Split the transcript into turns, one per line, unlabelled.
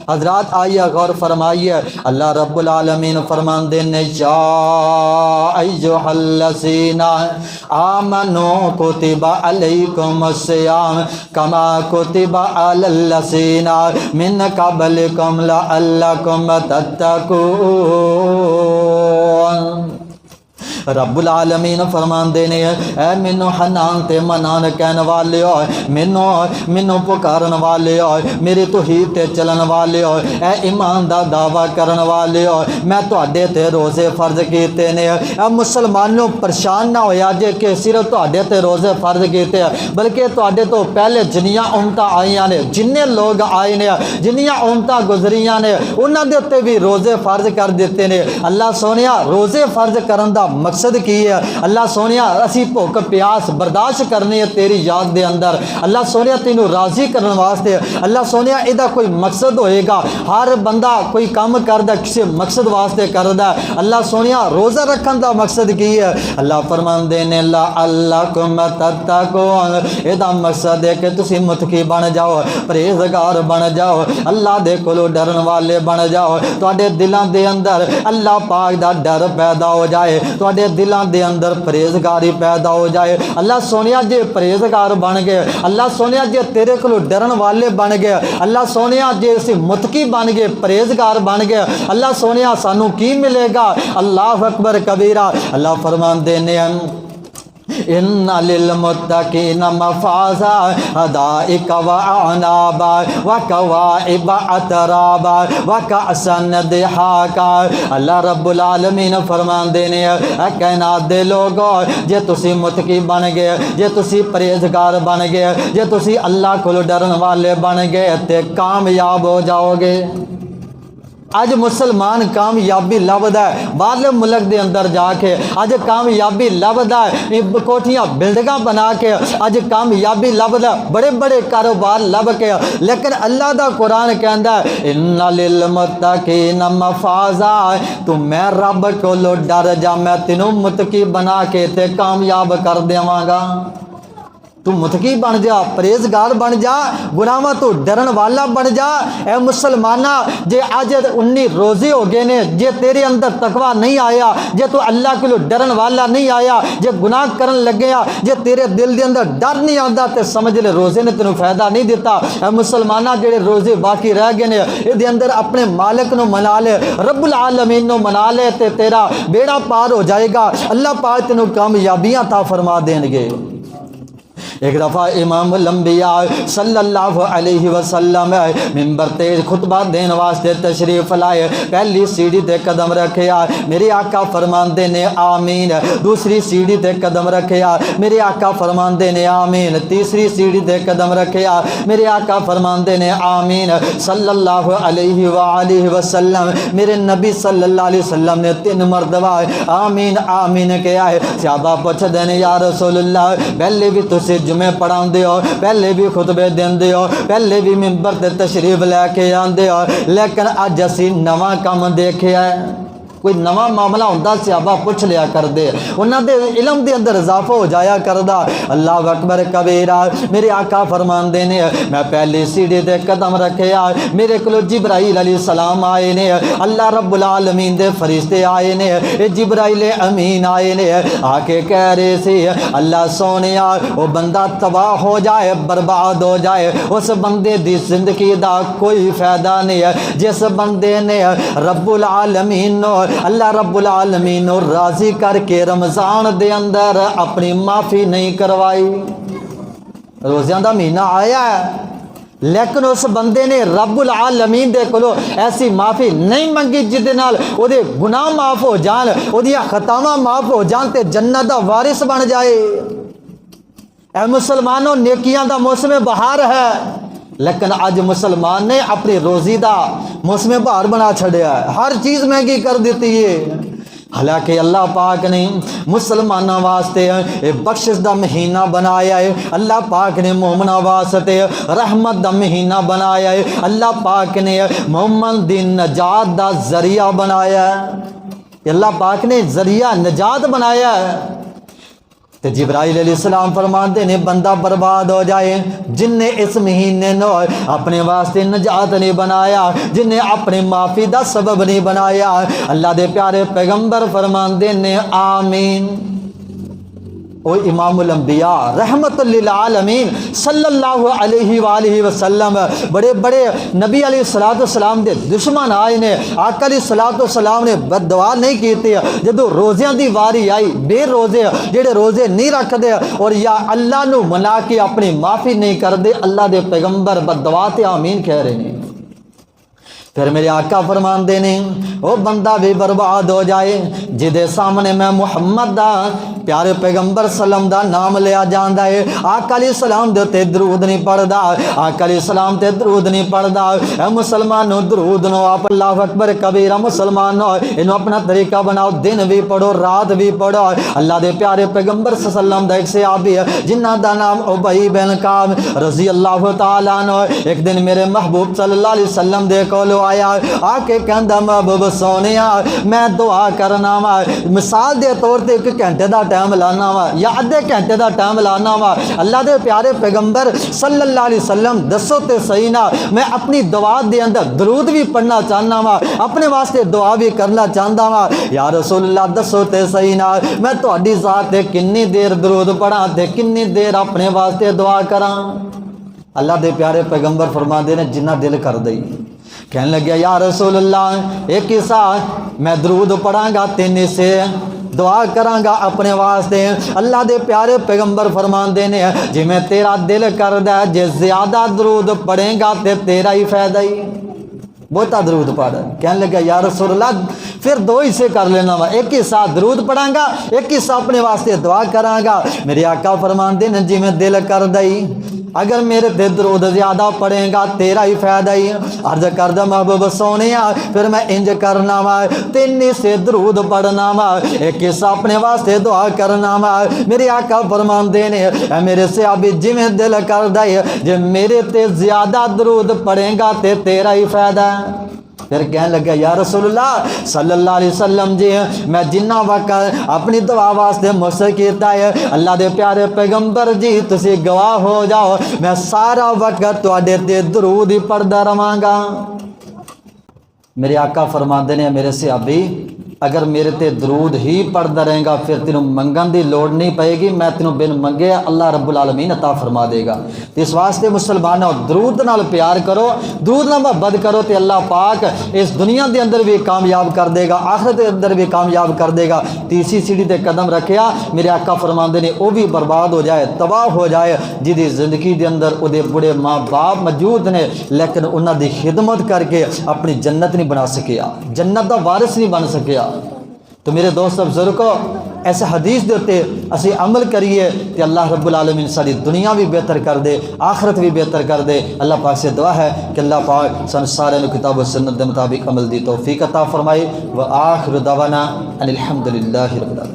حضرات آئیے غور فرمائیے، اللہ رب العالمین فرماندے نے یا ایھا الذین آمنوا کتب علیکم الصیام کما کتب علی الذین من قبلکم لعلکم تتقون۔ رب العالمین فرماندے نے اے مینوں حنان تے منان کہن والے ہو، مینوں پکارن والے ہو، میری توحید تے چلن والے ہو، اے ایمان دا دعویٰ کرن والے ہو، میں تہاڈے تے روزے فرض کیتے نے۔ اے مسلمانوں پریشان نہ ہویا جے کہ صرف تہاڈے تے روزے فرض کیتے بلکہ تہاڈے تو پہلے جنیاں امتاں آئیاں نے، جننے لوگ آئے نے، جنیاں امتاں گزریاں نے، انہاں دے تے بھی روزے فرض کر دیتے نے۔ اللہ سونیا روزے فرض کرن دا مقصد کی ہے؟ اللہ سونیا اسی بھوک پیاس برداشت کرنی ہے تیری یاد دے اندر، اللہ سونیا تینوں راضی کرنے واسطے، اللہ سونیا ادا کوئی مقصد ہوئے گا، ہر بندہ کوئی کام کردا کسی مقصد واسطے کردا ہے، اللہ سونیا روزہ رکھن دا مقصد کی ہے؟ اللہ فرماندے نے لعلکم تتقون، ادا مقصد ہے کہ تسی متقی بن جاؤ، پرہیزگار بن جاؤ، اللہ دے کولوں ڈرن والے بن جاؤ، تواڈے دلاں دے اندر اللہ پاک دا ڈر پیدا ہو جائے، تواڈے دلاں دے اندر پرہیزگاری پیدا ہو جائے۔ اللہ سونیا جے پرہیزگار بن گئے، اللہ سونیا جے تیرے کولوں ڈرن والے بن گئے، اللہ سونیا جے اسی متقی بن گئے، پرہیزگار بن گئے، اللہ سونیا سانو کی ملے گا؟ اللہ اکبر کبیرہ۔ اللہ فرماندے نے ان للمتقین مفازا حدائق واعنابا وکواعب اترابا وکأسا دہاقا۔ اللہ رب العالمین فرماندے نے اے کائنات دے لوگو جے تسی متقی بن گئے، جے تسی پرہیزگار بن گئے، جے تسی اللہ کو ڈرن والے بن گئے تے کامیاب ہو جاؤ گے۔ اج مسلمان کامیابی لبدا ہے باہرلے ملک دے اندر جا کے، اج کامیابی لبدا ہے کوٹھیاں بلڈنگاں بنا کے، اج کامیابی لبدا ہے بڑے بڑے کاروبار لب کے، لیکن اللہ دا قرآن کہندا ہے ان للمتقین مفازا، تو میں رب کولوں ڈر جا، میں تینوں متقی بنا کے تے کامیاب کر دیواں گا۔ تو متقی بن جا، پرہیزگار بن جا، گناہاں تو ڈرن والا بن جا۔ اے مسلمانہ جے اج 19 روزے ہو گئے نے، جے تیرے اندر تقوی نہیں آیا، جے تو اللہ کو ڈرن والا نہیں آیا، جے گناہ کرن لگیا، جے تیرے دل دے اندر ڈر نہیں آندا تے سمجھ لے روزے نے تینوں فائدہ نہیں دیتا۔ اے مسلمانہ جڑے روزے باقی رہ گئے نے اے دے اندر اپنے مالک نو منا لے، رب العالمین نو منا لے تے تیرا بیڑا پار ہو جائے گا، اللہ پاک تینوں کامیابیاں عطا فرما دین گے۔ ایک دفعہ امام الانبیاء صلی اللہ علیہ وسلم منبر تے خطبہ دین واسطے تشریف لائے، پہلی سیڑھی تے قدم رکھیا، میرے آقا فرماندے نے آمین، دوسری سیڑھی تے قدم رکھیا، میرے آقا فرماندے نے آمین، تیسری سیڑھی تے قدم رکھیا، میرے آقا فرماندے نے آمین، صلی اللہ علیہ وآلہ وسلم، میرے نبی صلی اللہ علیہ وسلم نے 3 مرتبہ آمین آمین کہا ہے۔ صحابہ پوچھ دینے یا رسول اللہ پہلے بھی تسی جمعے پڑھاندے ہو، پہلے بھی خطبے دیندے ہو، پہلے بھی منبر تے تشریف لے کے آندے ہو، لیکن اج اسی نواں کام دیکھیا ہے؟ کوئی نواں معاملہ ہوندا صحابہ پوچھ لیا کر دے، انہاں دے علم دے اندر اضافہ ہو جایا کردا۔ اللہ اکبر کبیرہ۔ میرے آقا فرماندے نے میں پہلی سیڑھی تے قدم رکھیا، میرے کولو جبرائیل علیہ السلام آئے نے، اللہ رب العالمین دے فرشتے آئے نے، جبرائیل امین آئے نے، آ کے کہہ رہے سی اللہ سونیا وہ بندہ تباہ ہو جائے، برباد ہو جائے، اس بندے دی زندگی دا کوئی فائدہ نہیں ہے جس بندے نے رب العالمین نو، اللہ رب العالمین نو راضی کر کے رمضان دے اندر اپنی معافی نہیں کروائی۔ روزیاں دا مہینہ آیا ہے لیکن اس بندے نے رب العالمین دے کولو ایسی معافی نہیں منگی جس دے نال او دے گناہ معاف ہو جان، او دی خطاواں معاف ہو جان تے جنت دا وارث بن جائے۔ اے مسلمانوں نیکیاں دا موسم بہار ہے، لیکن اج مسلمان نے اپنی روزی دا موسم بہار بنا چھڑیا ہے، ہر چیز مہنگی کر دیتی ہے۔ حالانکہ اللہ پاک نے مسلمانوں واسطے بخشش دا مہینہ بنایا ہے، اللہ پاک نے مومنوں واسطے رحمت دا مہینہ بنایا ہے، اللہ پاک نے مومن دی نجات دا ذریعہ بنایا ہے، اللہ پاک نے ذریعہ نجات بنایا ہے۔ تے جبرائیل علیہ السلام فرماتے نے بندہ برباد ہو جائے جن نے اس مہینے نو اپنے واسطے نجات نہیں بنایا، جن نے اپنے معافی دا سبب نہیں بنایا، اللہ دے پیارے پیغمبر فرماندے نے آمین۔ او امام الانبیاء رحمت للعالمین صلی اللہ علیہ وآلہ وسلم بڑے بڑے نبی علیہ السلام دے دشمن آئے نے، آقا علیہ السلام نے بد دعا نہیں کیتی جدو روزیاں دی واری آئی، بے روزے جڑے روزے نہیں رکھ دے اور یا اللہ نو منا کے اپنی معافی نہیں کر دے، اللہ دے پیغمبر بد دعا تے آمین کہہ رہے ہیں۔ پھر میرے آقا فرماندے نے وہ بندہ بھی برباد ہو جائے جدے سامنے میں محمد دا پیارے پیغمبر سلام دا نام لیا جاندا ہے، آقا علیہ السلام دے تے درود نہیں پڑھدا، آقا علیہ السلام تے درود نہیں پڑھدا، اے مسلمانوں درود نو آپ اللہ اکبر کبیرہ مسلمانوں انہوں اپنا طریقہ بناؤ، دن بھی پڑھو رات بھی پڑھو۔ اللہ دے پیارے پیغمبر صلی اللہ علیہ وسلم دا ایک صحابی ہے جنہ دا نام ابی بن کعب رضی اللہ تعالیٰ عنہ، ایک دن میرے محبوب صلی اللہ علیہ وسلم دے کولو آیا، آ کے کہندا محبوب سونیا میں دعا کرنا وا، مثال دے طور تے ایک گھنٹے دا ٹائم لانا وا یا آدھے گھنٹے دا ٹائم لانا وا، اللہ دے پیارے پیغمبر صلی اللہ علیہ وسلم دسو تے صحیح نا میں اپنی دعا دے اندر درود بھی پڑھنا چاہنا وا، اپنے واسطے دعا بھی کرنا چاہندا وا، یا رسول اللہ دسو تے صحیح نا میں تہاڈی ذات تے کنی دیر درود پڑھاں تے کنی دیر اپنے واسطے دعا کراں؟ اللہ دے پیارے پیغمبر فرماندے نے جنہ دل کر دئی۔ کہنے لگیا یا رسول اللہ ایک حصہ میں درود پڑھاں گا، تین حصے دعا کراں گا اپنے واسطے۔ اللہ دے پیارے پیغمبر فرماندے نے جی میں تیرا دل کردا ہے جے زیادہ درود پڑھیں گا تے تیرا ہی فائدہ ہی، بہتا درود پڑھ۔ کہنے لگا یا رسول اللہ پھر دو حصے کر لینا وا، ایک حصہ درود پڑھاں گا ایک حصہ اپنے واسطے دعا کراں گا۔ میرے آقا فرماندے نے جی میں دل کردا ہی اگر میرے تے درود زیادہ پڑھیں گا تیرا ہی فائدہ ہی، عرض کردہ محبوب سونیا پھر میں انج کرنا وا، تین سے درود پڑھنا وا، ایک حصہ اپنے واسطے دعا کرنا وا۔ میرے آقا فرماندے نے اے میرے صحابی جی میں دل کردہ ہے جے میرے تے زیادہ درود پڑھیں گا تے تیرا ہی فائدہ ہے۔ پھر کہنے لگا یا رسول اللہ صلی اللہ علیہ وسلم جی میں جنہ وقت اپنی دعا واسطے مجھ سے کیتا ہے اللہ دے پیارے پیغمبر جی تسی گواہ ہو جاؤ میں سارا وقت تواڈے تے درود ہی پڑھدا رہاں گا۔ میرے آقا فرماندے نے میرے صحابی اگر میرے تے درود ہی پڑھدا رہے گا پھر تینوں منگن دی لوڑ نہیں پئے گی، میں تینوں بن منگے اللہ رب العالمین عطا فرما دے گا۔ اس واسطے مسلمانوں درود نال پیار کرو، درود نال محبت کرو تے اللہ پاک اس دنیا دے اندر بھی کامیاب کر دے گا، آخرت دے اندر بھی کامیاب کر دے گا۔ تیسری سیڑھی تے قدم رکھیا میرے آقا فرماندے نے وہ بھی برباد ہو جائے تباہ ہو جائے جدی زندگی دے اندر او دے بڑے ماں باپ موجود نے لیکن انہاں دی خدمت کر کے اپنی جنت نہیں بنا سکیا، جنت دا وارث نہیں بن سکیا۔ تو میرے دوست بزرگو ایسے حدیث دیتے اسی عمل کریے کہ اللہ رب العالمین ساری دنیا بھی بہتر کر دے آخرت بھی بہتر کر دے۔ اللہ پاک سے دعا ہے کہ اللہ پاک سن سارے کتاب و سنت دے مطابق عمل دی توفیق عطا فرمائے۔ وآخر دعوانا ان الحمدللہ رب العالمین۔